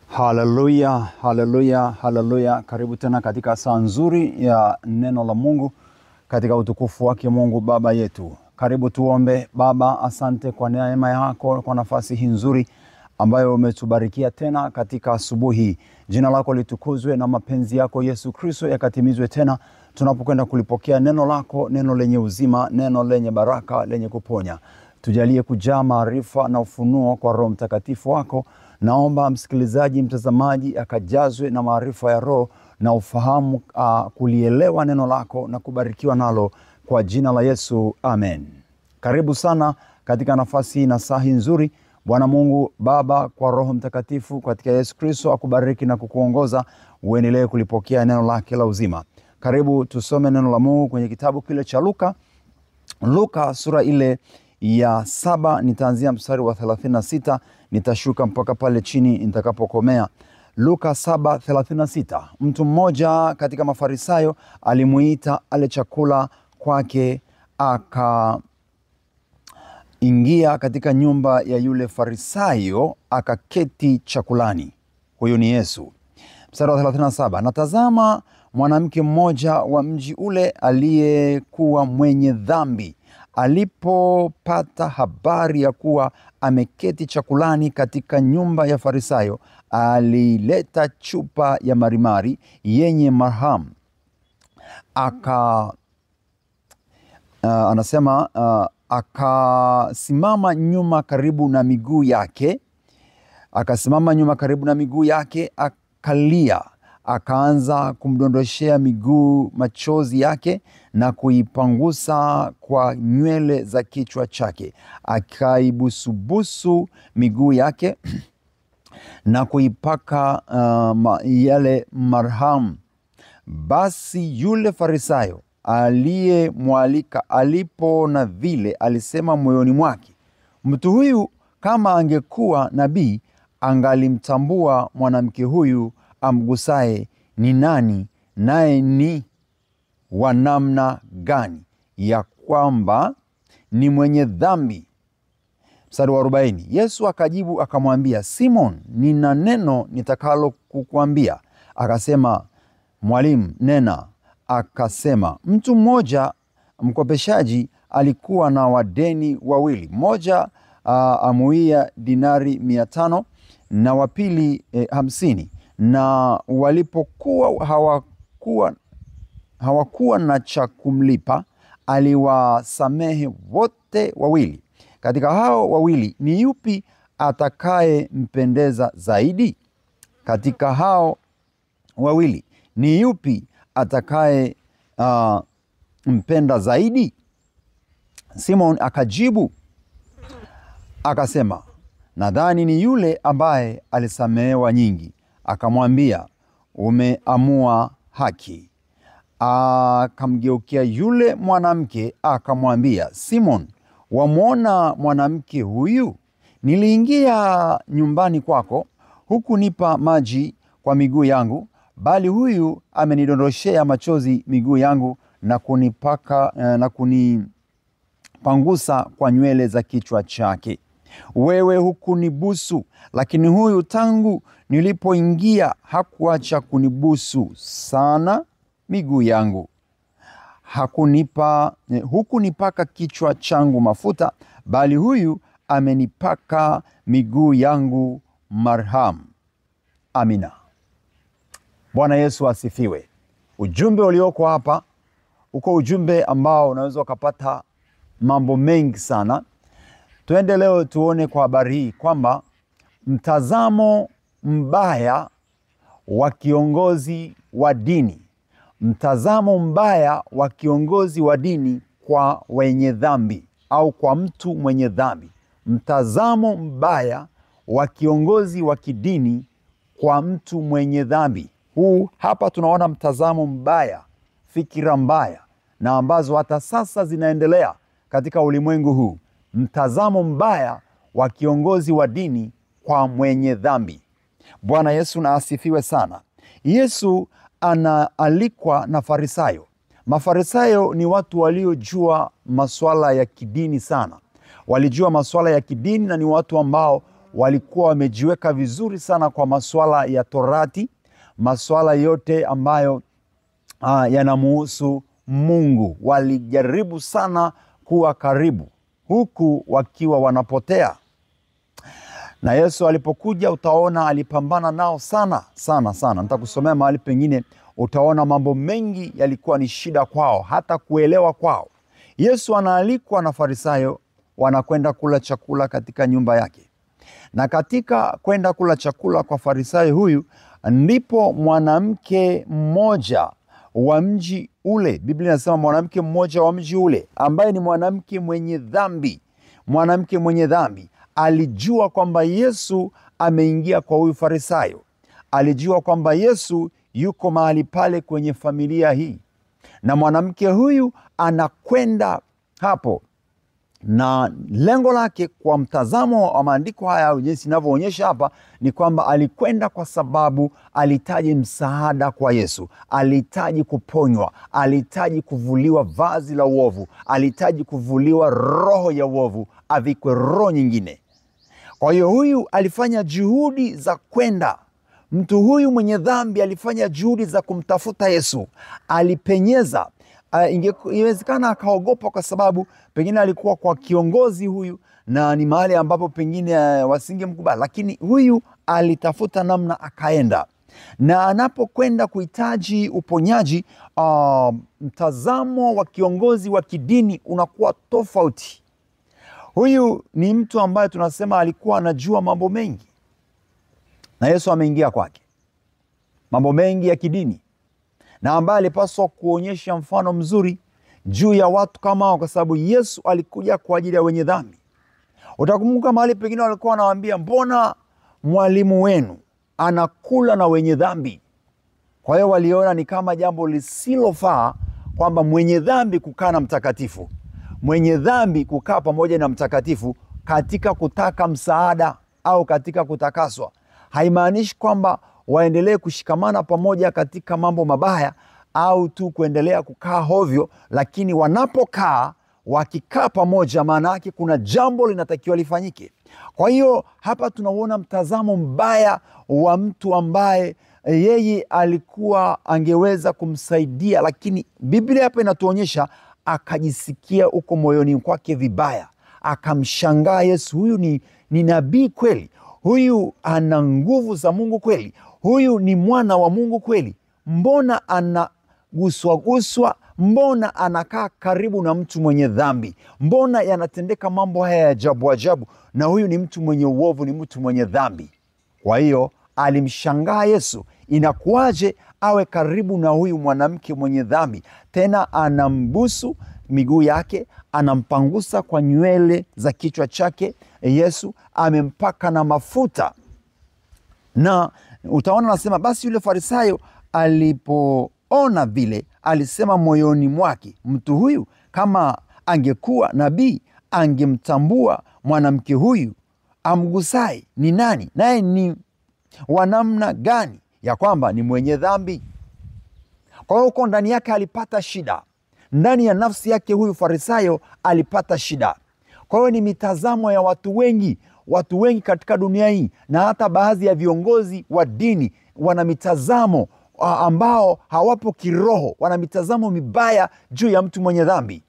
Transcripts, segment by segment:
Haleluya, haleluya, haleluya. Karibu tena katika saa nzuri ya neno la Mungu katika utukufu wake Mungu Baba yetu. Karibu tuombe. Baba, asante kwa neema yako, kwa nafasi hii nzuri ambayo umetubarikia tena katika asubuhi. Jina lako litukuzwe na mapenzi yako Yesu Kristo yakatimizwe tena tunapokwenda kulipokea neno lako, neno lenye uzima, neno lenye baraka, lenye kuponya. Tujalie kujaa maarifa na ufunuo kwa Roho Mtakatifu wako. Naomba msikilizaji, mtazamaji akajazwe na maarifa ya Roho na ufahamu kulielewa neno lako na kubarikiwa nalo kwa jina la Yesu. Amen. Karibu sana katika nafasi na saa hii nzuri. Bwana Mungu Baba kwa Roho Mtakatifu katika Yesu Kristo akubariki na kukuongoza uendelee kulipokea neno lake la uzima. Karibu tusome neno la Mungu kwenye kitabu kile cha Luka sura ile ya 7. Nitaanzia mstari wa 36, nitashuka mpaka pale chini nitakapokomea. Luka 7:36. Mtu mmoja katika Mafarisayo alimuita ale chakula kwake, akaingia katika nyumba ya yule Farisayo akaketi chakulani. Huyo ni Yesu. Mstari wa 37. Natazama mwanamke mmoja wa mji ule aliyekuwa mwenye dhambi, alipopata habari ya kuwa ameketi chakulani katika nyumba ya Farisayo, alileta chupa ya marimari yenye marhamu. Akasimama nyuma karibu na miguu yake, akalia, akaanza kumdondoshea miguu machozi yake na kuipangusa kwa nywele za kichwa chake. Akaibusubusu miguu yake na kuipaka yale marhamu. Basi yule Farisayo aliyemwalika alipoona vile, alisema moyoni mwake, mtu huyu kama angekuwa nabii angalimtambua mwanamke huyu amgusaye ni nani, naye ni wa namna gani, ya kwamba ni mwenye dhambi. Mstari wa 40. Yesu akajibu akamwambia, Simon, nina neno nitakalo kukuambia. Akasema, Mwalimu, nena. Akasema, mtu mmoja mkopeshaji alikuwa na wadeni wawili. Mmoja amuia dinari 500 na wa pili 50. Na walipokuwa hawakuwa na cha kumlipa, aliwasamehe wote wawili. Katika hao wawili ni yupi atakaye mpendeza zaidi? Katika hao wawili ni yupi atakaye mpenda zaidi? Simon akajibu akasema, nadhani ni yule ambaye alisamehewa nyingi. Akamwambia, umeamua haki. Akamgeukia yule mwanamke akamwambia, Simon, wamwona mwanamke huyu? Niliingia nyumbani kwako, hukunipa maji kwa miguu yangu, bali huyu amenidondoshea machozi miguu yangu na kunipangusa kwa nywele za kichwa chake. Wewe hukunibusu, lakini huyu tangu nilipoingia hakuacha kunibusu sana miguu yangu. Hukunipaka kichwa changu mafuta, bali huyu amenipaka miguu yangu marhamu. Amina. Bwana Yesu asifiwe. Ujumbe ulioko hapa uko ujumbe ambao unaweza ukapata mambo mengi sana. Tuende leo tuone kwa habari hii kwamba mtazamo mbaya wa kiongozi wa dini. Mtazamo mbaya wa kiongozi wa dini kwa wenye dhambi au kwa mtu mwenye dhambi. Mtazamo mbaya wa kiongozi wa kidini kwa mtu mwenye dhambi. Hapa tunaona mtazamo mbaya, fikira mbaya, na ambazo hata sasa zinaendelea katika ulimwengu huu. Mtazamo mbaya wa kiongozi wa dini kwa mwenye dhambi. Bwana Yesu na asifiwe sana. Yesu anaalikwa na Farisayo. Mafarisayo ni watu waliojua masuala ya kidini sana. Walijua masuala ya kidini na ni watu ambao walikuwa wamejiweka vizuri sana kwa masuala ya Torati, masuala yote ambayo yanamuhusu Mungu. Walijaribu sana kuwa karibu, huku wakiwa wanapotea. Na Yesu alipokuja, utaona alipambana nao sana sana sana. Nitakusomea mahali pengine, utaona mambo mengi yalikuwa ni shida kwao, hata kuelewa kwao. Yesu anaalikwa na Farisayo, wanakwenda kula chakula katika nyumba yake. Na katika kwenda kula chakula kwa Farisayo huyu, ndipo mwanamke mmoja wa mji ule, Biblia inasema mwanamke mmoja wa mji ule, ambaye ni mwanamke mwenye dhambi. Mwanamke mwenye dhambi alijua kwamba Yesu ameingia kwa huyu Farisayo. Alijua kwamba Yesu yuko mahali pale kwenye familia hii. Na mwanamke huyu anakwenda hapo, na lengo lake kwa mtazamo wa maandiko haya, jinsi ninavyoonyesha hapa, ni kwamba alikwenda kwa sababu alihitaji msaada kwa Yesu. Alihitaji kuponywa, alihitaji kuvuliwa vazi la uovu, alihitaji kuvuliwa roho ya uovu, avikwe roho nyingine. Kwa hiyo huyu alifanya juhudi za kwenda. Mtu huyu mwenye dhambi alifanya juhudi za kumtafuta Yesu. Alipenyeza. Inawezekana akaogopa kwa sababu pengine alikuwa kwa kiongozi huyu na ni mahali ambapo pengine wasingemkubali, lakini huyu alitafuta namna akaenda. Na anapokwenda kuhitaji uponyaji, mtazamo wa kiongozi wa kidini unakuwa tofauti. Huyu ni mtu ambaye tunasema alikuwa anajua mambo mengi, na Yesu ameingia kwake, mambo mengi ya kidini, na ambaye alipaswa kuonyesha mfano mzuri juu ya watu kama hao, kwa sababu Yesu alikuja kwa ajili ya wenye dhambi. Utakumbuka mahali pengine walikuwa wanawaambia, mbona mwalimu wenu anakula na wenye dhambi? Kwa hiyo waliona ni kama jambo lisilofaa kwamba mwenye dhambi kukaa na mtakatifu, mwenye dhambi kukaa pamoja na mtakatifu katika kutaka msaada au katika kutakaswa. Haimaanishi kwamba waendelee kushikamana pamoja katika mambo mabaya au tu kuendelea kukaa hovyo, lakini wanapokaa, wakikaa pamoja, maana yake kuna jambo linatakiwa lifanyike. Kwa hiyo hapa tunauona mtazamo mbaya wa mtu ambaye yeye alikuwa angeweza kumsaidia, lakini Biblia hapa inatuonyesha akajisikia uko moyoni kwake vibaya, akamshangaa Yesu. Huyu ni nabii kweli? Huyu ana nguvu za Mungu kweli? Huyu ni mwana wa Mungu kweli? Mbona anaguswa? Mbona anakaa karibu na mtu mwenye dhambi? Mbona yanatendeka mambo haya ya ajabu ajabu, na huyu ni mtu mwenye uovu, ni mtu mwenye dhambi? Kwa hiyo alimshangaa Yesu, inakuwaje awe karibu na huyu mwanamke mwenye dhambi? Tena anambusu miguu yake, anampangusa kwa nywele za kichwa chake. Yesu amempaka na mafuta. Na utaona anasema, basi yule Farisayo alipoona vile, alisema moyoni mwake, mtu huyu kama angekuwa nabii, angemtambua mwanamke huyu amgusai ni nani, naye ni wa namna gani, ya kwamba ni mwenye dhambi. Kwa hiyo huko ndani yake alipata shida, ndani ya nafsi yake huyu Farisayo alipata shida. Kwa hiyo ni mitazamo ya watu wengi katika dunia hii, na hata baadhi ya viongozi wa dini wana mitazamo ambao hawapo kiroho, wana mitazamo mibaya juu ya mtu mwenye dhambi.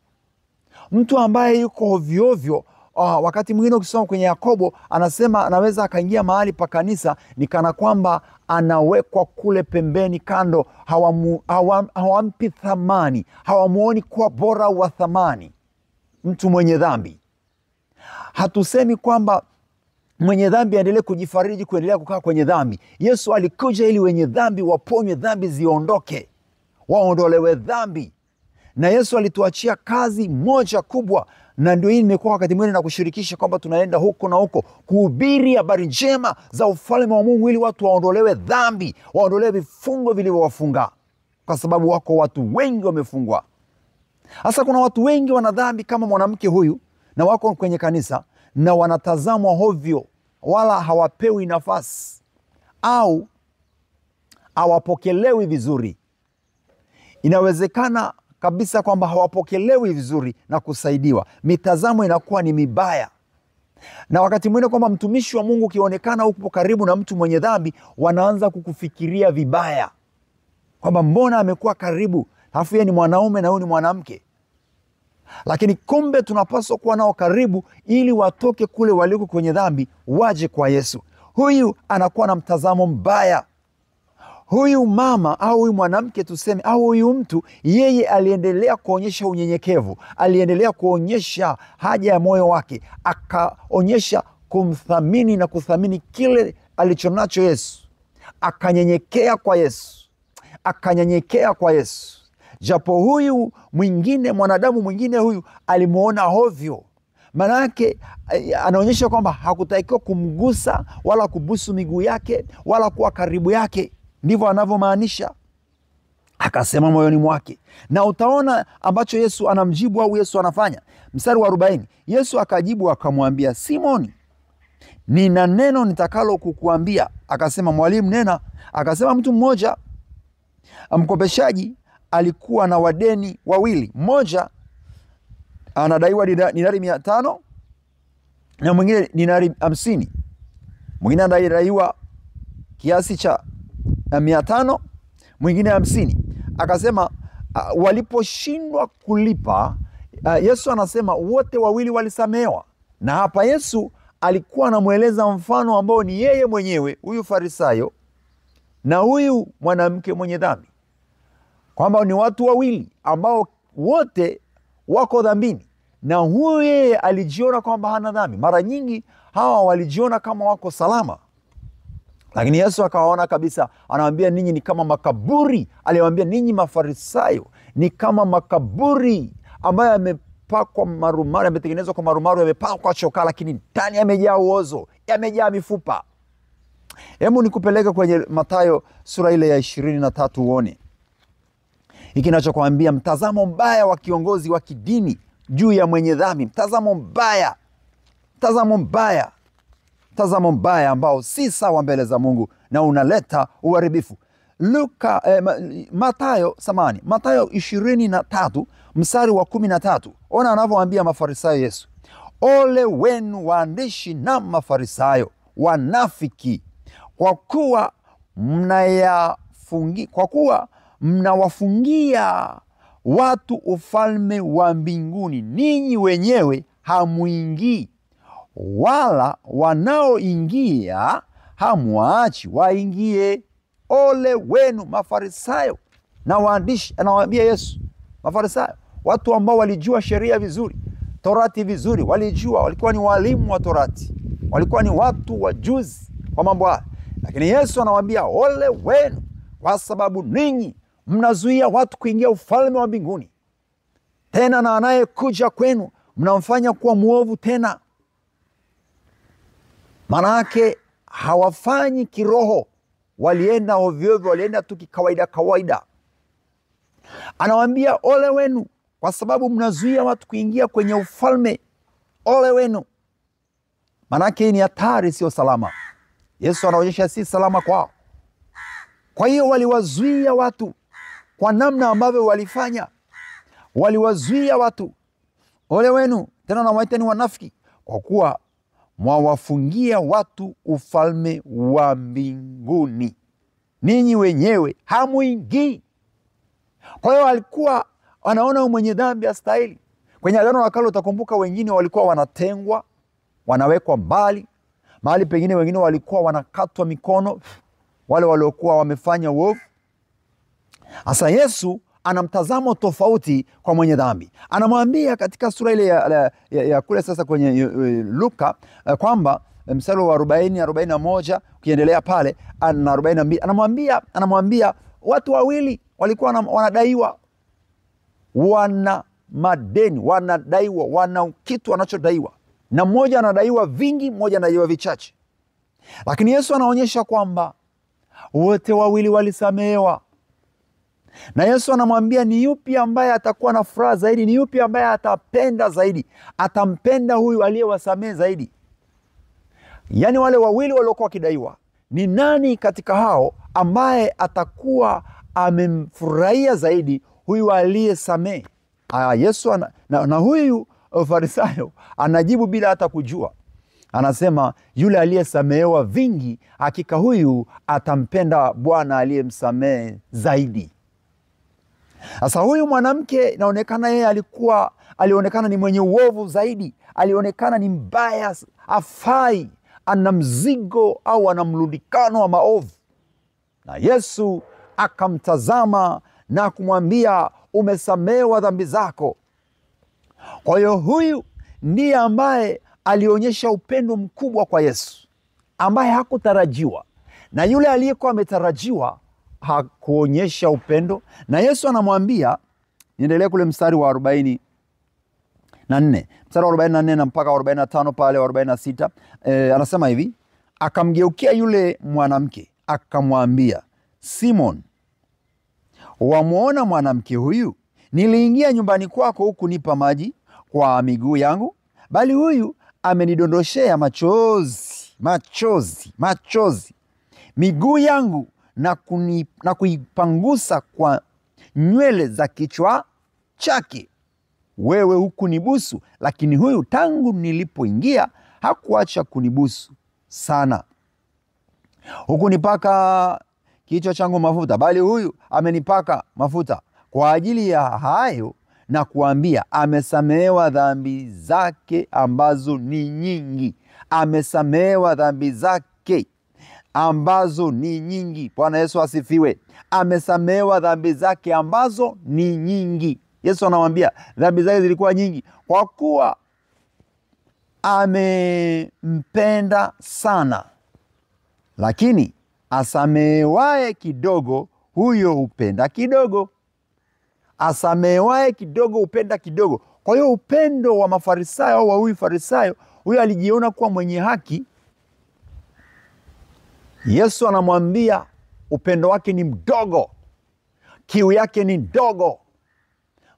Mtu ambaye yuko hovyo hovyo, wakati mwingine ukisoma kwenye Yakobo anasema anaweza akaingia mahali pa kanisa ni kana kwamba anawekwa kule pembeni kando, hawampi thamani, hawamuoni kuwa bora wa thamani. Mtu mwenye dhambi, hatusemi kwamba mwenye dhambi aendelee kujifariji kuendelea kukaa kwenye dhambi. Yesu alikuja ili wenye dhambi waponywe, dhambi ziondoke, waondolewe dhambi. Na Yesu alituachia kazi moja kubwa, na ndio hii nimekuwa wakati mwingine na kushirikisha kwamba tunaenda huko na huko kuhubiri habari njema za ufalme wa Mungu, ili watu waondolewe dhambi, waondolewe vifungo vilivyowafunga, kwa sababu wako watu wengi wamefungwa. Sasa kuna watu wengi wana dhambi kama mwanamke huyu, na wako kwenye kanisa na wanatazamwa hovyo, wala hawapewi nafasi au hawapokelewi vizuri. Inawezekana kabisa kwamba hawapokelewi vizuri na kusaidiwa. Mitazamo inakuwa ni mibaya. Na wakati mwingine kwamba mtumishi wa Mungu ukionekana upo karibu na mtu mwenye dhambi, wanaanza kukufikiria vibaya, kwamba mbona amekuwa karibu, alafu yeye ni mwanaume na huyu ni mwanamke. Lakini kumbe tunapaswa kuwa nao karibu ili watoke kule waliko kwenye dhambi waje kwa Yesu. Huyu anakuwa na mtazamo mbaya. Huyu mama au huyu mwanamke tuseme, au huyu mtu, yeye aliendelea kuonyesha unyenyekevu, aliendelea kuonyesha haja ya moyo wake, akaonyesha kumthamini na kuthamini kile alichonacho Yesu, akanyenyekea kwa Yesu, akanyenyekea kwa Yesu. Japo huyu mwingine, mwanadamu mwingine huyu alimuona hovyo, manake anaonyesha kwamba hakutakiwa kumgusa wala kubusu miguu yake wala kuwa karibu yake. Ndivyo anavyomaanisha, akasema moyoni mwake. Na utaona ambacho Yesu anamjibu au Yesu anafanya. Mstari wa 40, Yesu akajibu akamwambia, Simoni, nina neno nitakalo kukuambia. Akasema, Mwalimu, nena. Akasema, mtu mmoja mkopeshaji alikuwa na wadeni wawili. Mmoja anadaiwa dinari 500 na mwingine dinari 50. Mwingine anadaiwa kiasi cha 500, mwingine 50. Akasema waliposhindwa kulipa, Yesu anasema wote wawili walisamehewa. Na hapa Yesu alikuwa anamweleza mfano ambao ni yeye mwenyewe, huyu Farisayo na huyu mwanamke mwenye dhambi, kwamba ni watu wawili ambao wote wako dhambini, na huyu yeye alijiona kwamba hana dhambi. Mara nyingi hawa walijiona kama wako salama, lakini Yesu akawaona kabisa. Anawaambia, ninyi ni kama makaburi. Aliwaambia, ninyi Mafarisayo ni kama makaburi ambayo yamepakwa marumaru, yametengenezwa kwa marumaru, yamepakwa chokaa, lakini ndani yamejaa uozo, yamejaa mifupa. Hebu nikupeleke kwenye Mathayo sura ile ya 23 uone hiki kinachokuambia mtazamo mbaya wa kiongozi wa kidini juu ya mwenye dhambi. Mtazamo mbaya, mtazamo mbaya, mtazamo mbaya ambao si sawa mbele za Mungu na unaleta uharibifu. Mathayo 23 mstari wa 13. Ona anavyoambia Mafarisayo Yesu, ole wenu waandishi na Mafarisayo wanafiki, kwa kuwa mnawafungia watu ufalme wa mbinguni, ninyi wenyewe hamuingii, wala wanaoingia hamwaachi waingie. Ole wenu Mafarisayo na waandishi. Anawaambia Yesu Mafarisayo, watu ambao walijua sheria vizuri, Torati vizuri, walijua, walikuwa ni walimu wa Torati, walikuwa ni watu wajuzi kwa mambo haya. Lakini Yesu anawaambia, ole wenu, kwa sababu ninyi mnazuia watu kuingia ufalme wa mbinguni, tena na anayekuja kwenu mnamfanya kuwa mwovu tena. Manake hawafanyi kiroho, walienda ovyo, walienda tu kawaida. Anawaambia, ole wenu, kwa sababu mnazuia watu kuingia kwenye ufalme. Ole wenu. Manake hii ni hatari, sio salama. Yesu anaonyesha si salama kwao. Kwa hiyo waliwazuia watu kwa namna ambavyo walifanya, waliwazuia watu. Ole wenu, tena nawaiteni wanafiki, kwa kuwa mwawafungia watu ufalme wa mbinguni, ninyi wenyewe hamuingii. Kwa hiyo alikuwa wanaona mwenye dhambi astahili. Kwenye Agano la Kale utakumbuka wengine walikuwa wanatengwa, wanawekwa mbali, mahali pengine wengine walikuwa wanakatwa mikono, wale waliokuwa wamefanya uovu. Sasa Yesu ana mtazamo tofauti kwa mwenye dhambi. Anamwambia katika sura ile ya kule sasa kwenye Luka kwamba mstari wa 40, 41 ukiendelea pale na 42, anamwambia watu wawili walikuwa wanadaiwa, wana madeni, wanadaiwa, wana kitu wanachodaiwa, na mmoja anadaiwa vingi, mmoja anadaiwa vichache. Lakini Yesu anaonyesha kwamba wote wawili walisamehewa. Na Yesu anamwambia ni yupi ambaye atakuwa na furaha zaidi, ni yupi ambaye atapenda zaidi. Atampenda huyu aliyewasamehe zaidi. Yaani wale wawili waliokuwa wakidaiwa, ni nani katika hao ambaye atakuwa amemfurahia zaidi? Huyu aliyesamehe. Yesu na huyu Farisayo anajibu bila hata kujua. Anasema yule aliyesamehewa vingi, hakika huyu atampenda Bwana aliyemsamehe zaidi. Sasa huyu mwanamke inaonekana yeye alionekana ni mwenye uovu zaidi, alionekana ni mbaya, afai, ana mzigo au ana mlundikano wa maovu. Na Yesu akamtazama na kumwambia, umesamehewa dhambi zako. Kwa hiyo huyu ndiye ambaye alionyesha upendo mkubwa kwa Yesu, ambaye hakutarajiwa. Na yule aliyekuwa ametarajiwa hakuonyesha upendo. Na Yesu anamwambia, niendelee kule mstari wa 44, mstari wa 44 na mpaka 45 pale 46, anasema hivi, akamgeukia yule mwanamke akamwambia, Simon, wamuona mwanamke huyu? Niliingia nyumbani kwako hukunipa maji kwa miguu yangu, bali huyu amenidondoshea machozi miguu yangu na kuipangusa kwa nywele za kichwa chake. Wewe hukunibusu, lakini huyu tangu nilipoingia hakuacha kunibusu sana. Hukunipaka kichwa changu mafuta, bali huyu amenipaka mafuta. Kwa ajili ya hayo na kuambia, amesamehewa dhambi zake ambazo ni nyingi. Amesamehewa dhambi zake ambazo ni nyingi. Bwana Yesu asifiwe. Amesamehewa dhambi zake ambazo ni nyingi. Yesu anamwambia dhambi zake zilikuwa nyingi, kwa kuwa amempenda sana. Lakini asamehewaye kidogo, huyo hupenda kidogo. Asamehewaye kidogo hupenda kidogo. Kwa hiyo upendo wa Mafarisayo au wa huyu Farisayo, huyu alijiona kuwa mwenye haki. Yesu anamwambia upendo wake ni mdogo, kiu yake ni ndogo,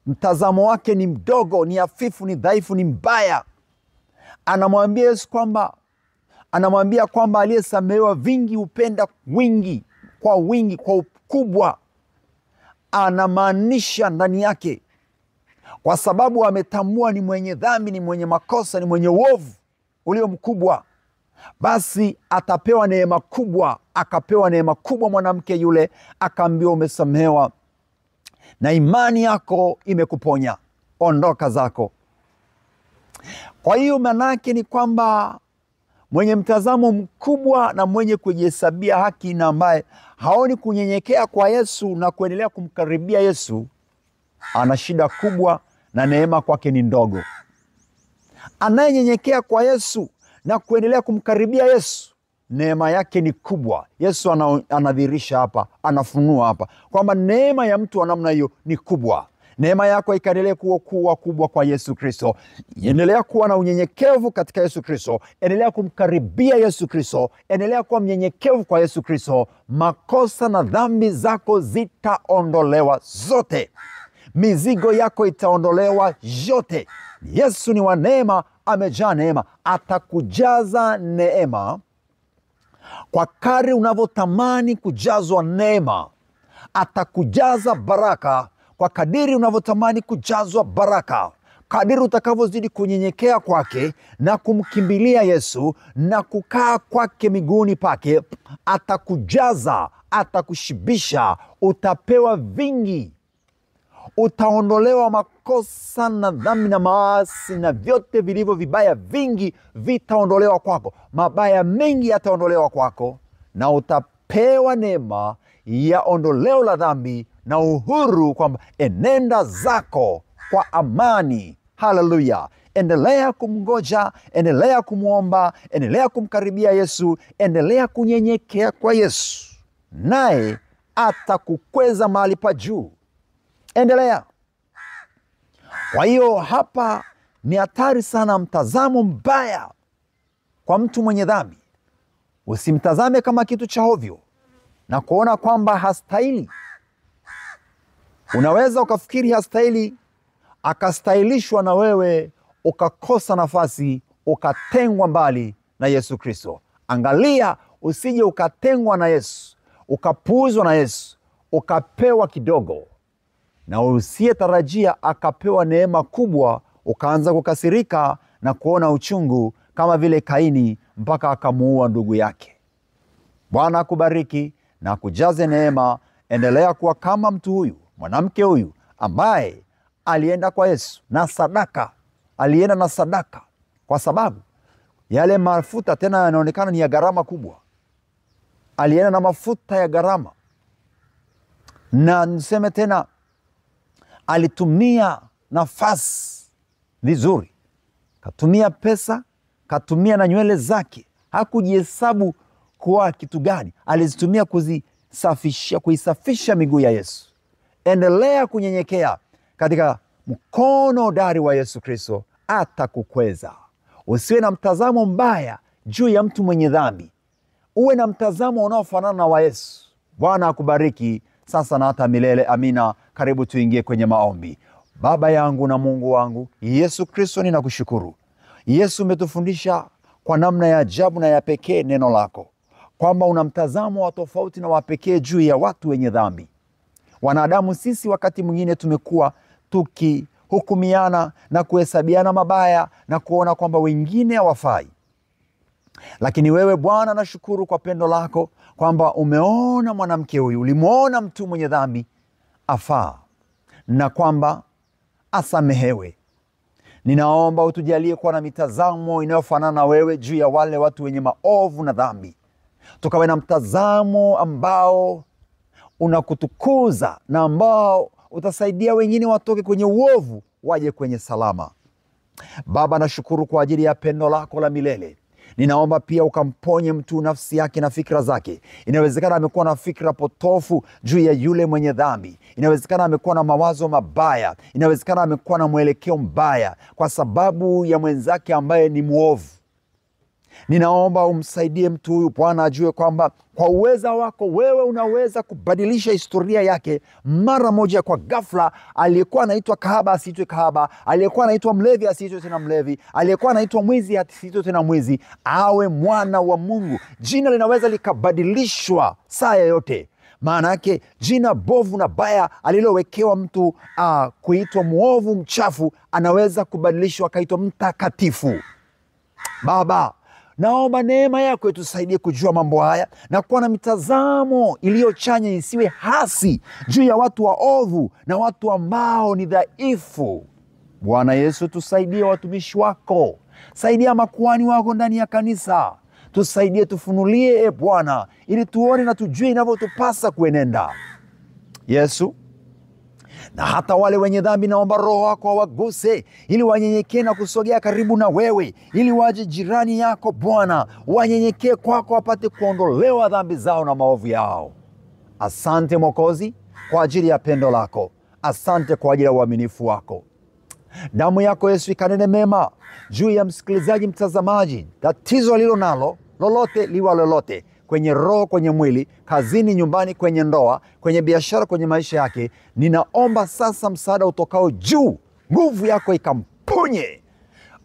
mtazamo wake ni mdogo, ni hafifu, ni dhaifu, ni mbaya. Anamwambia Yesu kwamba aliyesamehewa vingi hupenda wingi, kwa ukubwa. Anamaanisha ndani yake, kwa sababu ametambua ni mwenye dhambi, ni mwenye makosa, ni mwenye uovu ulio mkubwa, basi atapewa neema kubwa. Akapewa neema kubwa mwanamke yule, akaambiwa umesamehewa na imani yako imekuponya, ondoka zako. Kwa hiyo manake ni kwamba mwenye mtazamo mkubwa na mwenye kujihesabia haki, na ambaye haoni kunyenyekea kwa Yesu na kuendelea kumkaribia Yesu, ana shida kubwa na neema kwake ni ndogo. Anayenyenyekea kwa Yesu na kuendelea kumkaribia Yesu, neema yake ni kubwa. Yesu anadhihirisha hapa, anafunua hapa kwamba neema ya mtu wa namna hiyo ni kubwa. Neema yako ikaendelea kuwa kubwa kwa Yesu Kristo. Endelea kuwa na unyenyekevu katika Yesu Kristo. Endelea kumkaribia Yesu Kristo. Endelea kuwa mnyenyekevu kwa Yesu Kristo. Makosa na dhambi zako zitaondolewa zote. Mizigo yako itaondolewa yote. Yesu ni wa neema, amejaa neema. Atakujaza neema kwa kadri unavyotamani kujazwa neema. Atakujaza baraka kwa kadiri unavyotamani kujazwa baraka. Kadiri utakavyozidi kunyenyekea kwake na kumkimbilia Yesu na kukaa kwake miguuni pake, atakujaza, atakushibisha, utapewa vingi. Utaondolewa makosa na dhambi na maasi na vyote vilivyo vibaya, vingi vitaondolewa kwako. Mabaya mengi yataondolewa kwako, na utapewa neema ya ondoleo la dhambi na uhuru, kwamba enenda zako kwa amani. Haleluya! Endelea kumngoja, endelea kumwomba, endelea kumkaribia Yesu, endelea kunyenyekea kwa Yesu, naye atakukweza mahali pa juu. Endelea. Kwa hiyo hapa ni hatari sana mtazamo mbaya kwa mtu mwenye dhambi. Usimtazame kama kitu cha ovyo na kuona kwamba hastahili. Unaweza ukafikiri hastahili, akastahilishwa na wewe, ukakosa nafasi, ukatengwa mbali na Yesu Kristo. Angalia usije ukatengwa na Yesu, ukapuuzwa na Yesu, ukapewa kidogo, na usiyetarajia akapewa neema kubwa, ukaanza kukasirika na kuona uchungu kama vile Kaini, mpaka akamuua ndugu yake. Bwana akubariki na kujaze neema. Endelea kuwa kama mtu huyu, mwanamke huyu ambaye alienda kwa Yesu na sadaka. Alienda na sadaka kwa sababu yale mafuta tena yanaonekana ni ya gharama kubwa. Alienda na mafuta ya gharama. Na niseme tena, alitumia nafasi vizuri. Katumia pesa, katumia na nywele zake. Hakujihesabu kwa kitu gani. Alizitumia kuisafisha miguu ya Yesu. Endelea kunyenyekea katika mkono hodari wa Yesu Kristo, atakukweza. Usiwe na mtazamo mbaya juu ya mtu mwenye dhambi. Uwe na mtazamo unaofanana na wa Yesu. Bwana akubariki sasa na hata milele. Amina. Karibu tuingie kwenye maombi. Baba yangu na Mungu wangu, Yesu Kristo, ninakushukuru. Yesu, umetufundisha kwa namna ya ajabu na ya pekee neno lako, kwamba una mtazamo wa tofauti na wa pekee juu ya watu wenye dhambi. Wanadamu sisi wakati mwingine tumekuwa tukihukumiana na kuhesabiana mabaya na kuona kwamba wengine hawafai. Lakini wewe Bwana, nashukuru kwa pendo lako kwamba umeona mwanamke huyu, ulimuona mtu mwenye dhambi afaa na kwamba asamehewe. Ninaomba utujalie kuwa na mitazamo inayofanana na wewe juu ya wale watu wenye maovu na dhambi. Tukawe na mtazamo ambao unakutukuza na ambao utasaidia wengine watoke kwenye uovu waje kwenye salama. Baba, nashukuru kwa ajili ya pendo lako la milele. Ninaomba pia ukamponye mtu nafsi yake na fikra zake. Inawezekana amekuwa na fikra potofu juu ya yule mwenye dhambi. Inawezekana amekuwa na mawazo mabaya. Inawezekana amekuwa na mwelekeo mbaya kwa sababu ya mwenzake ambaye ni muovu. Ninaomba umsaidie mtu huyu Bwana, ajue kwamba kwa uweza wako wewe unaweza kubadilisha historia yake mara moja. Kwa ghafla, aliyekuwa anaitwa kahaba asiitwe kahaba, aliyekuwa anaitwa mlevi asiitwe tena mlevi, aliyekuwa anaitwa mwizi asiitwe tena mwizi, awe mwana wa Mungu. Jina linaweza likabadilishwa saa yoyote. Maana yake jina bovu na baya alilowekewa mtu kuitwa muovu mchafu, anaweza kubadilishwa akaitwa mtakatifu. Baba, naomba neema yako itusaidie kujua mambo haya na kuwa na mitazamo iliyochanya, isiwe hasi juu ya watu waovu na watu ambao ni dhaifu. Bwana Yesu, tusaidie watumishi wako, saidia makuhani wako ndani ya kanisa. Tusaidie, tufunulie Bwana, ili tuone na tujue inavyotupasa kuenenda. Yesu, na hata wale wenye dhambi naomba Roho wako awaguse, ili wanyenyekee na kusogea karibu na wewe, ili waje jirani yako Bwana, wanyenyekee kwako, wapate kuondolewa dhambi zao na maovu yao. Asante Mwokozi kwa ajili ya pendo lako. Asante kwa ajili ya uaminifu wako. Damu yako Yesu ikanene mema juu ya msikilizaji, mtazamaji. Tatizo alilo nalo lolote liwa lolote, kwenye roho, kwenye mwili, kazini, nyumbani, kwenye ndoa, kwenye biashara, kwenye maisha yake, ninaomba sasa msaada utokao juu. Nguvu yako ikamponye,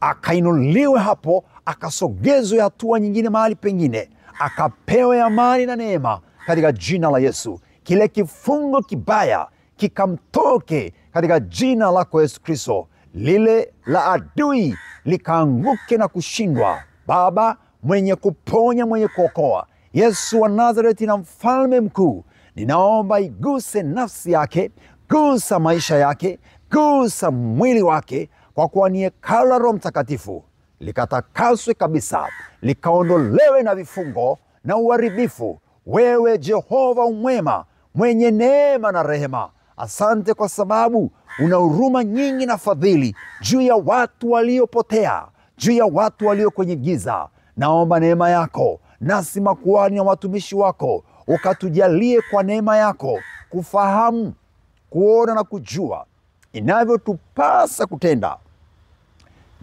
akainuliwe hapo, akasogezwe hatua nyingine mahali pengine, akapewe amani na neema katika jina la Yesu. Kile kifungo kibaya kikamtoke katika jina lako Yesu Kristo. Lile la adui likaanguke na kushindwa. Baba mwenye kuponya, mwenye kuokoa, Yesu wa Nazareti na mfalme mkuu, ninaomba iguse nafsi yake, gusa maisha yake, gusa mwili wake, kwa kuwa ni hekalu la Roho Mtakatifu. Likatakaswe kabisa, likaondolewe na vifungo na uharibifu. Wewe Jehova umwema, mwenye neema na rehema, asante kwa sababu una huruma nyingi na fadhili juu ya watu waliopotea, juu ya watu walio kwenye giza. Naomba neema yako, nasi makuhani na watumishi wako, ukatujalie kwa neema yako kufahamu, kuona na kujua inavyotupasa kutenda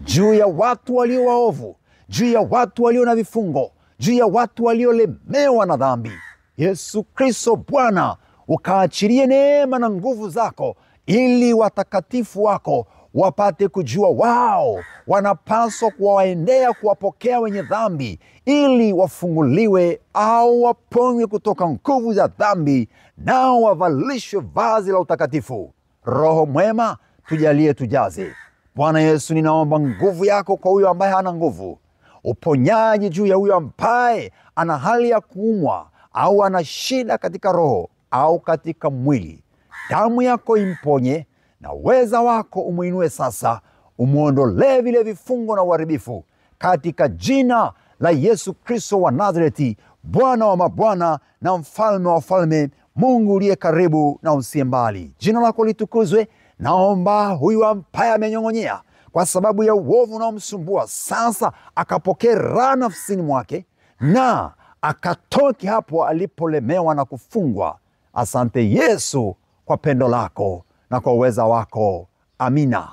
juu ya watu walio waovu, juu ya watu walio na vifungo, juu ya watu waliolemewa na dhambi. Yesu Kristo Bwana, ukaachilie neema na nguvu zako, ili watakatifu wako wapate kujua wao wanapaswa kuwaendea, kuwapokea wenye dhambi, ili wafunguliwe au waponywe kutoka nguvu za dhambi, nao wavalishwe vazi la utakatifu. Roho mwema, tujalie, tujaze. Bwana Yesu, ninaomba nguvu yako kwa huyo ambaye hana nguvu. uponyaji juu ya huyo ambaye ana hali ya kuumwa au ana shida katika roho au katika mwili. Damu yako imponye na uweza wako umuinue sasa, umuondolee vile vifungo na uharibifu katika jina la Yesu Kristo wa Nazareti, Bwana wa mabwana na mfalme wa falme, Mungu uliye karibu na usiye mbali. Jina lako litukuzwe. Naomba huyu ambaye amenyong'onyea kwa sababu ya uovu unaomsumbua sasa akapokee raha nafsini mwake na akatoke hapo alipolemewa na kufungwa. Asante Yesu kwa pendo lako na kwa uweza wako. Amina.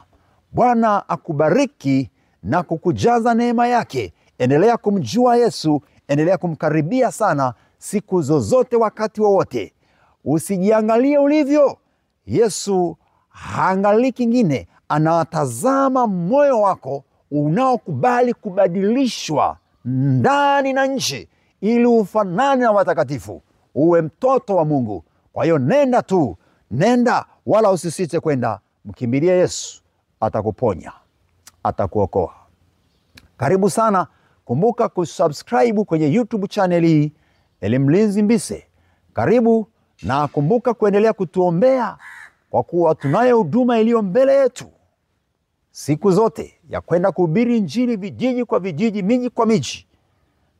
Bwana akubariki na kukujaza neema yake. Endelea kumjua Yesu, endelea kumkaribia sana siku zozote, wakati wowote. Usijiangalie ulivyo. Yesu haangalii kingine, anatazama moyo wako unaokubali kubadilishwa ndani na nje ili ufanane na watakatifu, uwe mtoto wa Mungu. Kwa hiyo nenda tu, nenda wala usisite kwenda. Mkimbilie Yesu, atakuponya, atakuokoa. Karibu sana. Kumbuka kusubscribe kwenye YouTube channel hii Elimlinzi Mbise. Karibu na kumbuka kuendelea kutuombea, kwa kuwa tunayo huduma iliyo mbele yetu siku zote ya kwenda kuhubiri Injili vijiji kwa vijiji, miji kwa miji.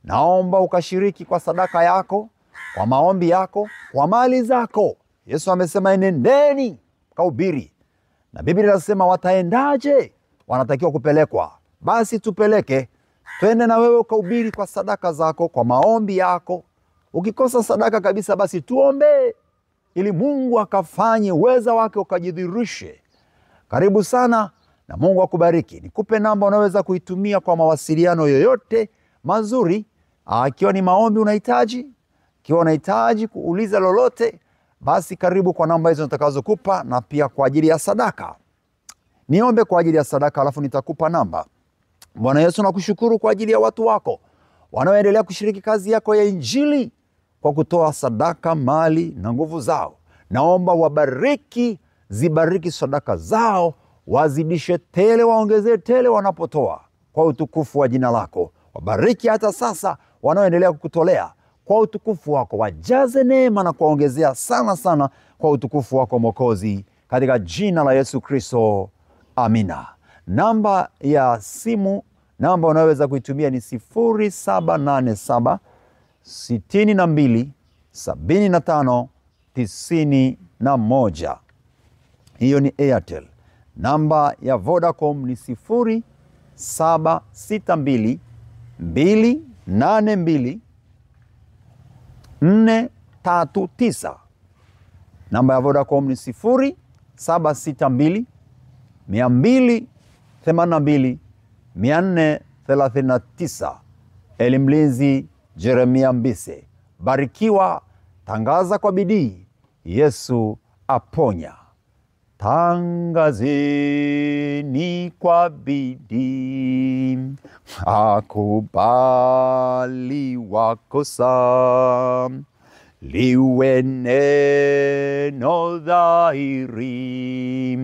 Naomba ukashiriki kwa sadaka yako, kwa maombi yako, kwa mali zako. Yesu amesema enendeni kahubiri, na Biblia inasema wataendaje? Wanatakiwa kupelekwa. Basi tupeleke, twende na wewe ukahubiri kwa sadaka zako, kwa maombi yako. Ukikosa sadaka kabisa, basi tuombe ili Mungu akafanye uweza wake ukajidhihirishe. Karibu sana na Mungu akubariki. Nikupe namba unaweza kuitumia kwa mawasiliano yoyote mazuri. Ikiwa ni maombi unahitaji, ikiwa unahitaji kuuliza lolote, basi karibu kwa namba hizo nitakazokupa, na pia kwa ajili ya sadaka. Niombe kwa ajili ya sadaka alafu nitakupa namba. Bwana Yesu, nakushukuru kwa ajili ya watu wako wanaoendelea kushiriki kazi yako ya Injili kwa kutoa sadaka, mali na nguvu zao. Naomba wabariki, zibariki sadaka zao, wazidishe tele, waongezee tele wanapotoa kwa utukufu wa jina lako. Wabariki hata sasa wanaoendelea kukutolea kwa utukufu wako, wajaze neema na kuongezea sana sana kwa utukufu wako Mwokozi, katika jina la Yesu Kristo. Amina. Namba ya simu, namba unaweza kuitumia ni 0787 62 75 91. Hiyo ni Airtel. Namba ya Vodacom ni 0762 282 439. Namba ya Vodacom ni 0762 282 439. Elimlinzi Jeremia Mbise. Barikiwa, tangaza kwa bidii, Yesu aponya. Tangazeni kwa bidii, akubali wakosa, liwe neno dhahiri,